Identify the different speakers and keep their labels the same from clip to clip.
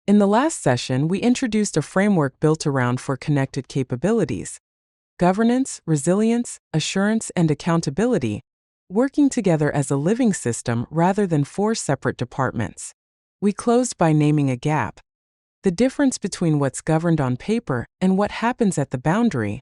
Speaker 1: In the last session, we introduced a framework built around four connected capabilities: governance, resilience, assurance, and accountability, working together as a living system rather than four separate departments. We closed by naming a gap, the difference between what's governed on paper and what happens at the boundary,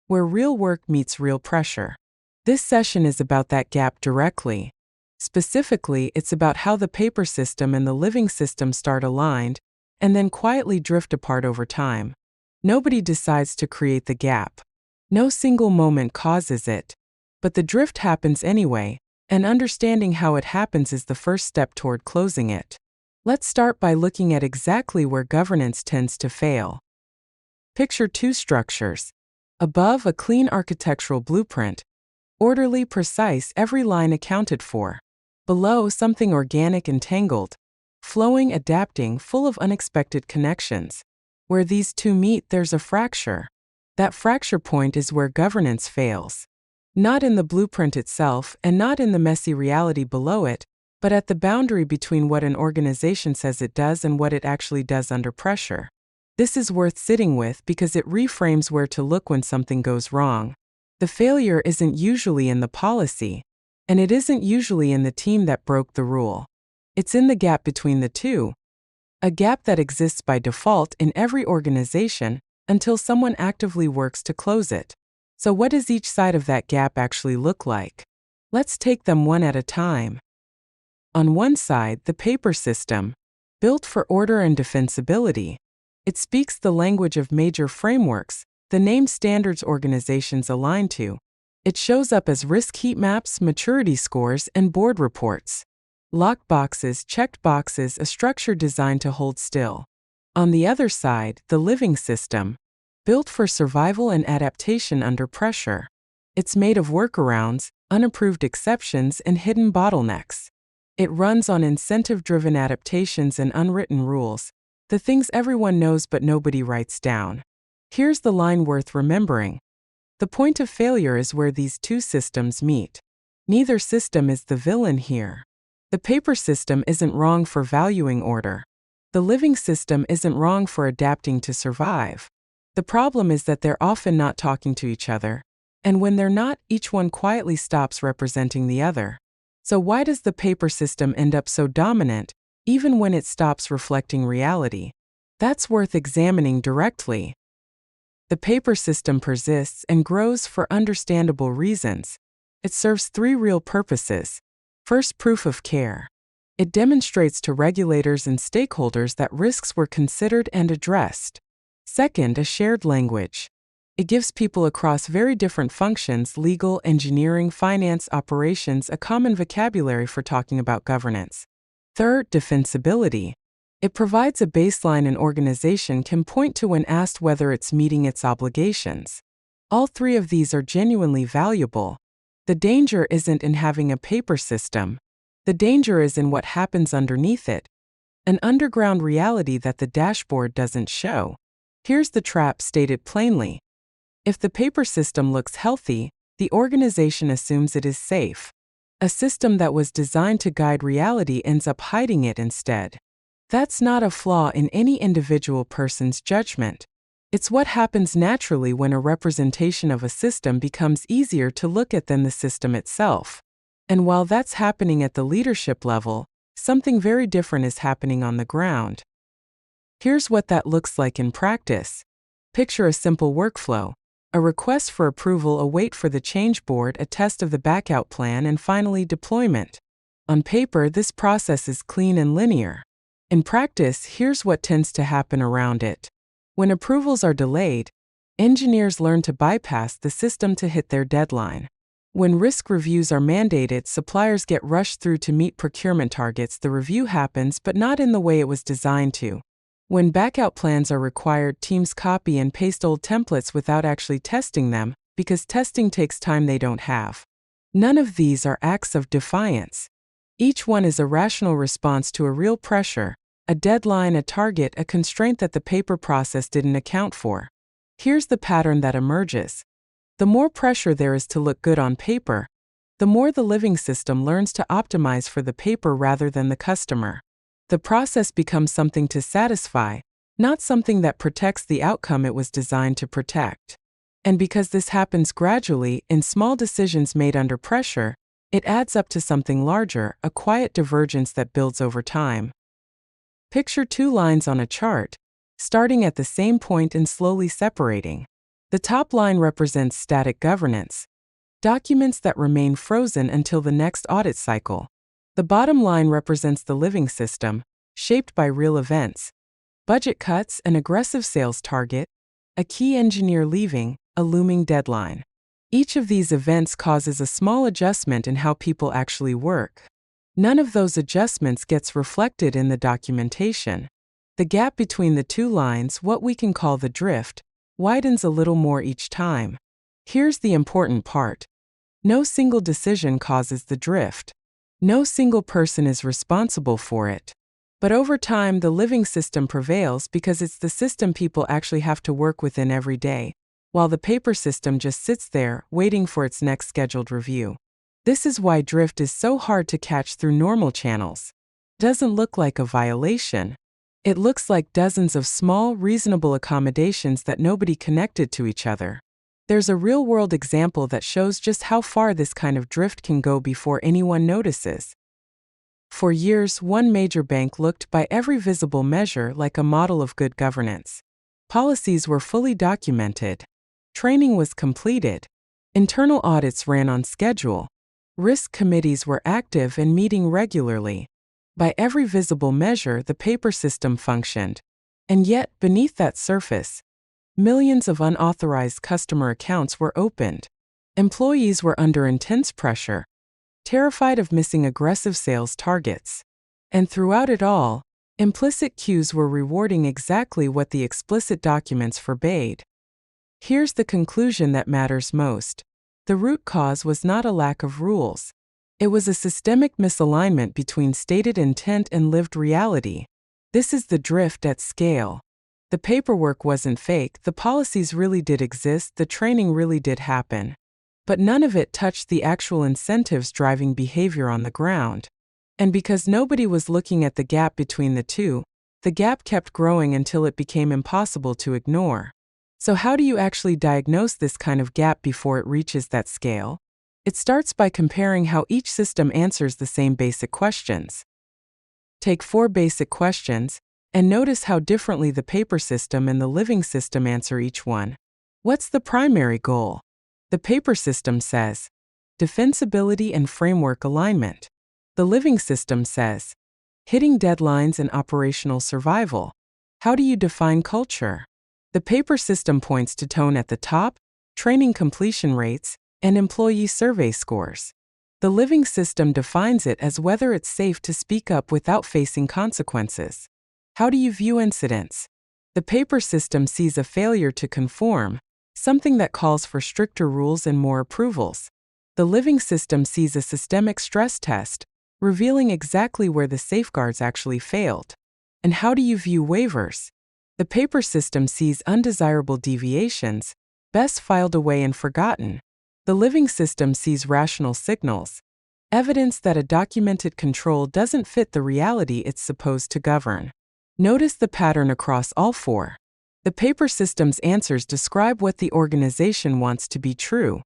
Speaker 1: where real work meets real pressure. This session is about that gap directly. Specifically, it's about how the paper system and the living system start aligned and then quietly drift apart over time. Nobody decides to create the gap. No single moment causes it. But the drift happens anyway, and understanding how it happens is the first step toward closing it. Let's start by looking at exactly where governance tends to fail. Picture two structures. Above, a clean architectural blueprint, orderly, precise, every line accounted for. Below, something organic and tangled, flowing, adapting, full of unexpected connections. Where these two meet, there's a fracture. That fracture point is where governance fails. Not in the blueprint itself and not in the messy reality below it, but at the boundary between what an organization says it does and what it actually does under pressure. This is worth sitting with because it reframes where to look when something goes wrong. The failure isn't usually in the policy, and it isn't usually in the team that broke the rule. It's in the gap between the two. A gap that exists by default in every organization until someone actively works to close it. So what does each side of that gap actually look like? Let's take them one at a time. On one side, the paper system, built for order and defensibility. It speaks the language of major frameworks, the named standards organizations align to. It shows up as risk heat maps, maturity scores, and board reports. Locked boxes, checked boxes, a structure designed to hold still. On the other side, the living system, built for survival and adaptation under pressure. It's made of workarounds, unapproved exceptions, and hidden bottlenecks. It runs on incentive-driven adaptations and unwritten rules, the things everyone knows but nobody writes down. Here's the line worth remembering. The point of failure is where these two systems meet. Neither system is the villain here. The paper system isn't wrong for valuing order. The living system isn't wrong for adapting to survive. The problem is that they're often not talking to each other, and when they're not, each one quietly stops representing the other. So why does the paper system end up so dominant, even when it stops reflecting reality? That's worth examining directly. The paper system persists and grows for understandable reasons. It serves three real purposes. First, proof of care. It demonstrates to regulators and stakeholders that risks were considered and addressed. Second, a shared language. It gives people across very different functions, legal, engineering, finance, operations, a common vocabulary for talking about governance. Third, defensibility. It provides a baseline an organization can point to when asked whether it's meeting its obligations. All three of these are genuinely valuable. The danger isn't in having a paper system. The danger is in what happens underneath it, an underground reality that the dashboard doesn't show. Here's the trap stated plainly. If the paper system looks healthy, the organization assumes it is safe. A system that was designed to guide reality ends up hiding it instead. That's not a flaw in any individual person's judgment. It's what happens naturally when a representation of a system becomes easier to look at than the system itself. And while that's happening at the leadership level, something very different is happening on the ground. Here's what that looks like in practice. Picture a simple workflow. A request for approval, a wait for the change board, a test of the backout plan, and finally deployment. On paper, this process is clean and linear. In practice, here's what tends to happen around it. When approvals are delayed, engineers learn to bypass the system to hit their deadline. When risk reviews are mandated, suppliers get rushed through to meet procurement targets. The review happens, but not in the way it was designed to. When backout plans are required, teams copy and paste old templates without actually testing them, because testing takes time they don't have. None of these are acts of defiance. Each one is a rational response to a real pressure, a deadline, a target, a constraint that the paper process didn't account for. Here's the pattern that emerges. The more pressure there is to look good on paper, the more the living system learns to optimize for the paper rather than the customer. The process becomes something to satisfy, not something that protects the outcome it was designed to protect. And because this happens gradually, in small decisions made under pressure, it adds up to something larger, a quiet divergence that builds over time. Picture two lines on a chart, starting at the same point and slowly separating. The top line represents static governance, documents that remain frozen until the next audit cycle. The bottom line represents the living system, shaped by real events, budget cuts, an aggressive sales target, a key engineer leaving, a looming deadline. Each of these events causes a small adjustment in how people actually work. None of those adjustments gets reflected in the documentation. The gap between the two lines, what we can call the drift, widens a little more each time. Here's the important part. No single decision causes the drift. No single person is responsible for it. But over time, the living system prevails because it's the system people actually have to work within every day, while the paper system just sits there, waiting for its next scheduled review. This is why drift is so hard to catch through normal channels. Doesn't look like a violation. It looks like dozens of small, reasonable accommodations that nobody connected to each other. There's a real-world example that shows just how far this kind of drift can go before anyone notices. For years, one major bank looked by every visible measure like a model of good governance. Policies were fully documented. Training was completed. Internal audits ran on schedule. Risk committees were active and meeting regularly. By every visible measure, the paper system functioned. And yet, beneath that surface, millions of unauthorized customer accounts were opened. Employees were under intense pressure, terrified of missing aggressive sales targets. And throughout it all, implicit cues were rewarding exactly what the explicit documents forbade. Here's the conclusion that matters most. The root cause was not a lack of rules. It was a systemic misalignment between stated intent and lived reality. This is the drift at scale. The paperwork wasn't fake, the policies really did exist, the training really did happen. But none of it touched the actual incentives driving behavior on the ground. And because nobody was looking at the gap between the two, the gap kept growing until it became impossible to ignore. So how do you actually diagnose this kind of gap before it reaches that scale? It starts by comparing how each system answers the same basic questions. Take 4 basic questions, and notice how differently the paper system and the living system answer each one. What's the primary goal? The paper system says, defensibility and framework alignment. The living system says, hitting deadlines and operational survival. How do you define culture? The paper system points to tone at the top, training completion rates, and employee survey scores. The living system defines it as whether it's safe to speak up without facing consequences. How do you view incidents? The paper system sees a failure to conform, something that calls for stricter rules and more approvals. The living system sees a systemic stress test, revealing exactly where the safeguards actually failed. And how do you view waivers? The paper system sees undesirable deviations, best filed away and forgotten. The living system sees rational signals, evidence that a documented control doesn't fit the reality it's supposed to govern. Notice the pattern across all 4. The paper system's answers describe what the organization wants to be true.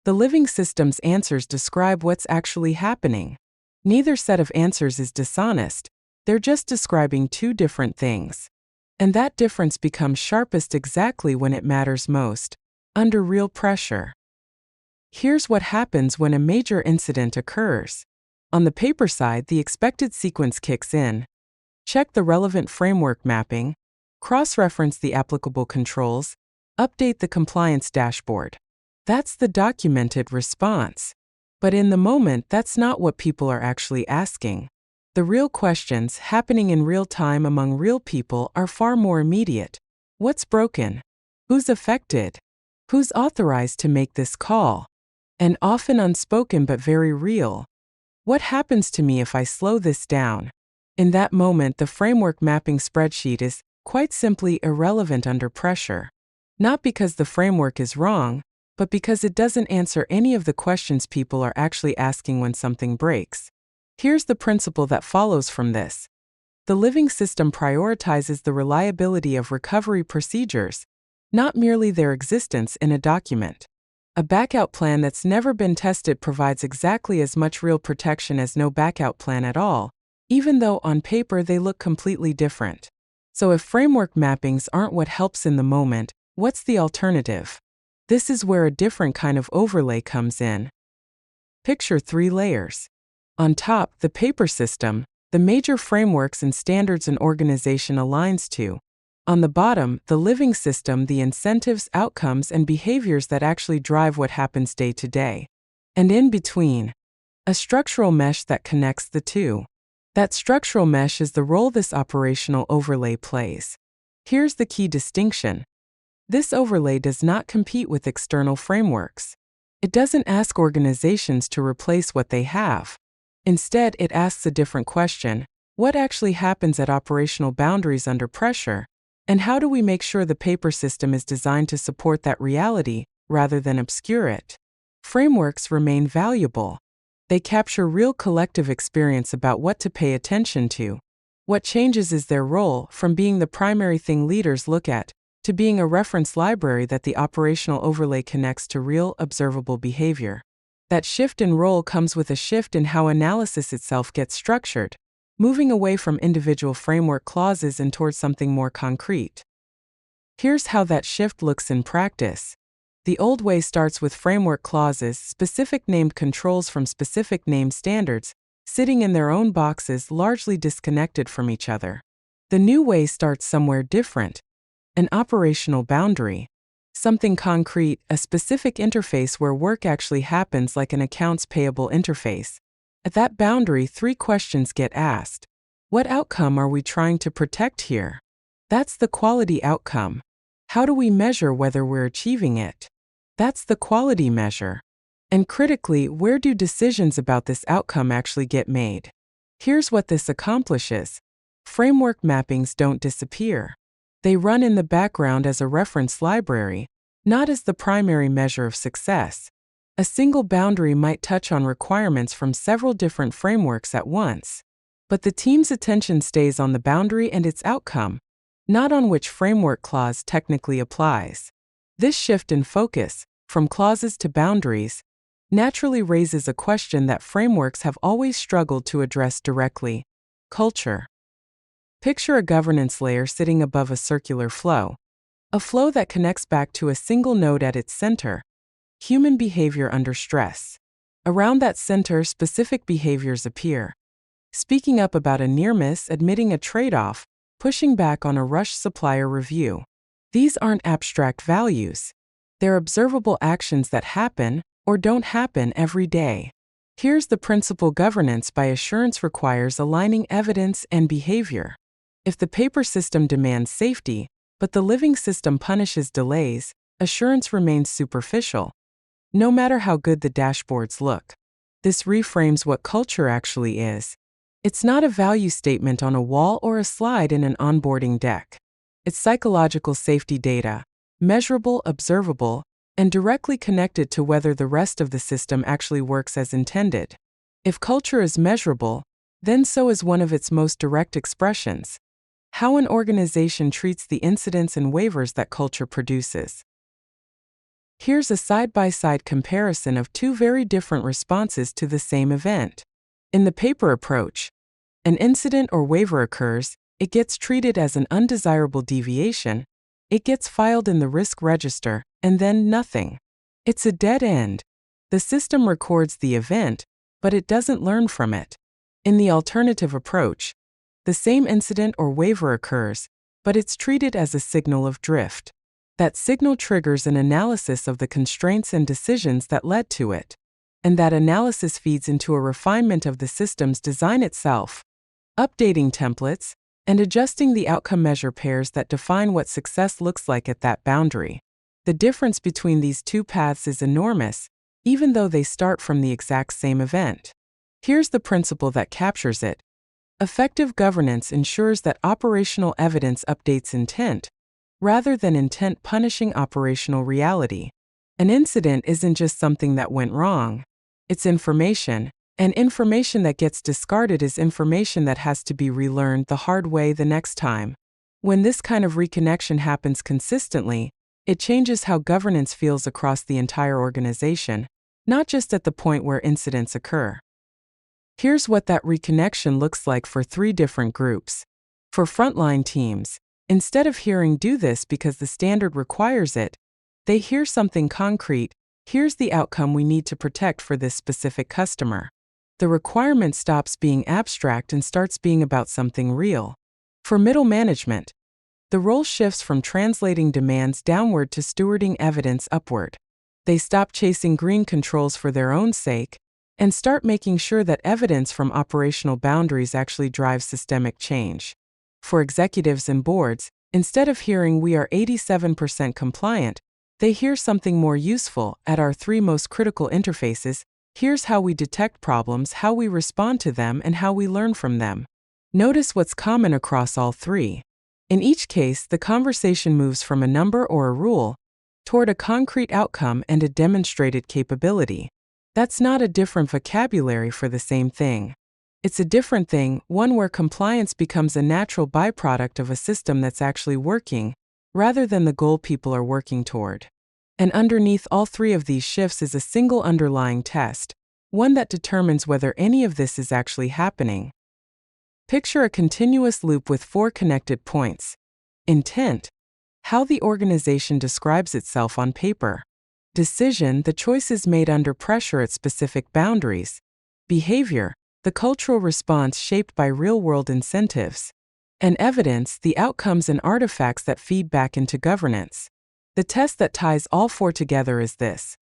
Speaker 1: The living system's answers describe what's actually happening. Neither set of answers is dishonest, they're just describing 2 different things. And that difference becomes sharpest exactly when it matters most, under real pressure. Here's what happens when a major incident occurs. On the paper side, the expected sequence kicks in. Check the relevant framework mapping, cross-reference the applicable controls, update the compliance dashboard. That's the documented response. But in the moment, that's not what people are actually asking. The real questions, happening in real time among real people, are far more immediate. What's broken? Who's affected? Who's authorized to make this call? And often unspoken but very real. What happens to me if I slow this down? In that moment, the framework mapping spreadsheet is, quite simply, irrelevant under pressure. Not because the framework is wrong, but because it doesn't answer any of the questions people are actually asking when something breaks. Here's the principle that follows from this. The living system prioritizes the reliability of recovery procedures, not merely their existence in a document. A backout plan that's never been tested provides exactly as much real protection as no backout plan at all, even though on paper they look completely different. So if framework mappings aren't what helps in the moment, what's the alternative? This is where a different kind of overlay comes in. Picture 3 layers. On top, the paper system, the major frameworks and standards an organization aligns to. On the bottom, the living system, the incentives, outcomes, and behaviors that actually drive what happens day to day. And in between, a structural mesh that connects the two. That structural mesh is the role this operational overlay plays. Here's the key distinction. This overlay does not compete with external frameworks. It doesn't ask organizations to replace what they have. Instead, it asks a different question: what actually happens at operational boundaries under pressure? And how do we make sure the paper system is designed to support that reality, rather than obscure it? Frameworks remain valuable. They capture real collective experience about what to pay attention to. What changes is their role, from being the primary thing leaders look at, to being a reference library that the operational overlay connects to real, observable behavior. That shift in role comes with a shift in how analysis itself gets structured, moving away from individual framework clauses and towards something more concrete. Here's how that shift looks in practice. The old way starts with framework clauses, specific named controls from specific named standards, sitting in their own boxes, largely disconnected from each other. The new way starts somewhere different. An operational boundary. Something concrete, a specific interface where work actually happens, like an accounts payable interface. At that boundary, 3 questions get asked. What outcome are we trying to protect here? That's the quality outcome. How do we measure whether we're achieving it? That's the quality measure. And critically, where do decisions about this outcome actually get made? Here's what this accomplishes. Framework mappings don't disappear. They run in the background as a reference library, not as the primary measure of success. A single boundary might touch on requirements from several different frameworks at once, but the team's attention stays on the boundary and its outcome, not on which framework clause technically applies. This shift in focus, from clauses to boundaries, naturally raises a question that frameworks have always struggled to address directly: culture. Picture a governance layer sitting above a circular flow, a flow that connects back to a single node at its center: human behavior under stress. Around that center, specific behaviors appear. Speaking up about a near miss, admitting a trade-off, pushing back on a rushed supplier review. These aren't abstract values. They're observable actions that happen, or don't happen, every day. Here's the principle: governance by assurance requires aligning evidence and behavior. If the paper system demands safety, but the living system punishes delays, assurance remains superficial, no matter how good the dashboards look. This reframes what culture actually is. It's not a value statement on a wall or a slide in an onboarding deck. It's psychological safety data, measurable, observable, and directly connected to whether the rest of the system actually works as intended. If culture is measurable, then so is one of its most direct expressions: how an organization treats the incidents and waivers that culture produces. Here's a side-by-side comparison of 2 very different responses to the same event. In the paper approach, an incident or waiver occurs, it gets treated as an undesirable deviation, it gets filed in the risk register, and then nothing. It's a dead end. The system records the event, but it doesn't learn from it. In the alternative approach, the same incident or waiver occurs, but it's treated as a signal of drift. That signal triggers an analysis of the constraints and decisions that led to it. And that analysis feeds into a refinement of the system's design itself, updating templates, and adjusting the outcome measure pairs that define what success looks like at that boundary. The difference between these 2 paths is enormous, even though they start from the exact same event. Here's the principle that captures it. Effective governance ensures that operational evidence updates intent, rather than intent punishing operational reality. An incident isn't just something that went wrong. It's information, And information that gets discarded is information that has to be relearned the hard way the next time. When this kind of reconnection happens consistently, it changes how governance feels across the entire organization, not just at the point where incidents occur. Here's what that reconnection looks like for 3 different groups. For frontline teams, instead of hearing "do this because the standard requires it," they hear something concrete: "Here's the outcome we need to protect for this specific customer." The requirement stops being abstract and starts being about something real. For middle management, the role shifts from translating demands downward to stewarding evidence upward. They stop chasing green controls for their own sake and start making sure that evidence from operational boundaries actually drives systemic change. For executives and boards, instead of hearing "we are 87% compliant," they hear something more useful: "At our 3 most critical interfaces, here's how we detect problems, how we respond to them, and how we learn from them." Notice what's common across all 3. In each case, the conversation moves from a number or a rule toward a concrete outcome and a demonstrated capability. That's not a different vocabulary for the same thing. It's a different thing, one where compliance becomes a natural byproduct of a system that's actually working, rather than the goal people are working toward. And underneath all 3 of these shifts is a single underlying test, one that determines whether any of this is actually happening. Picture a continuous loop with 4 connected points. Intent: how the organization describes itself on paper. Decision: the choices made under pressure at specific boundaries. Behavior: the cultural response shaped by real-world incentives. And evidence: the outcomes and artifacts that feed back into governance. The test that ties all 4 together is this: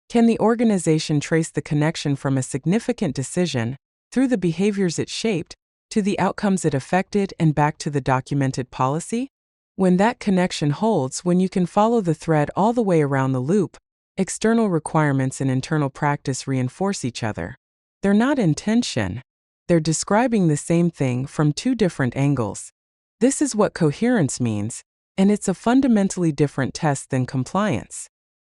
Speaker 1: can the organization trace the connection from a significant decision, through the behaviors it shaped, to the outcomes it affected, and back to the documented policy? When that connection holds, when you can follow the thread all the way around the loop, external requirements and internal practice reinforce each other. They're not in tension. They're describing the same thing from 2 different angles. This is what coherence means, and it's a fundamentally different test than compliance.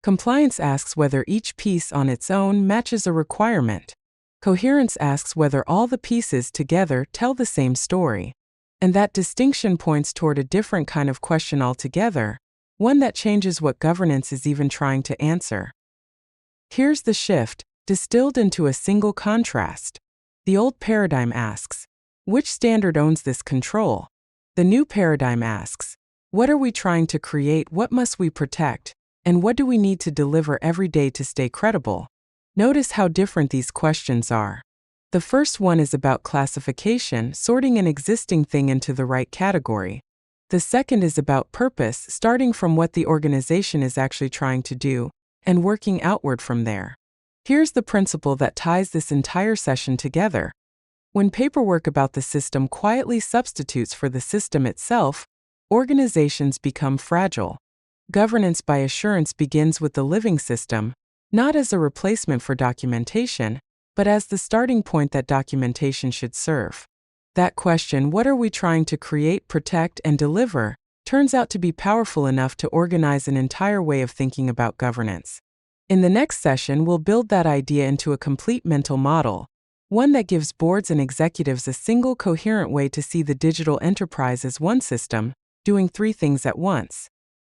Speaker 1: Compliance asks whether each piece on its own matches a requirement. Coherence asks whether all the pieces together tell the same story. And that distinction points toward a different kind of question altogether, one that changes what governance is even trying to answer. Here's the shift, distilled into a single contrast. The old paradigm asks, which standard owns this control? The new paradigm asks, what are we trying to create, what must we protect, and what do we need to deliver every day to stay credible? Notice how different these questions are. The first one is about classification, sorting an existing thing into the right category. The second is about purpose, starting from what the organization is actually trying to do, and working outward from there. Here's the principle that ties this entire session together. When paperwork about the system quietly substitutes for the system itself, organizations become fragile. Governance by assurance begins with the living system, not as a replacement for documentation, but as the starting point that documentation should serve. That question, what are we trying to create, protect, and deliver, turns out to be powerful enough to organize an entire way of thinking about governance. In the next session, we'll build that idea into a complete mental model, one that gives boards and executives a single coherent way to see the digital enterprise as one system, doing 3 things at once.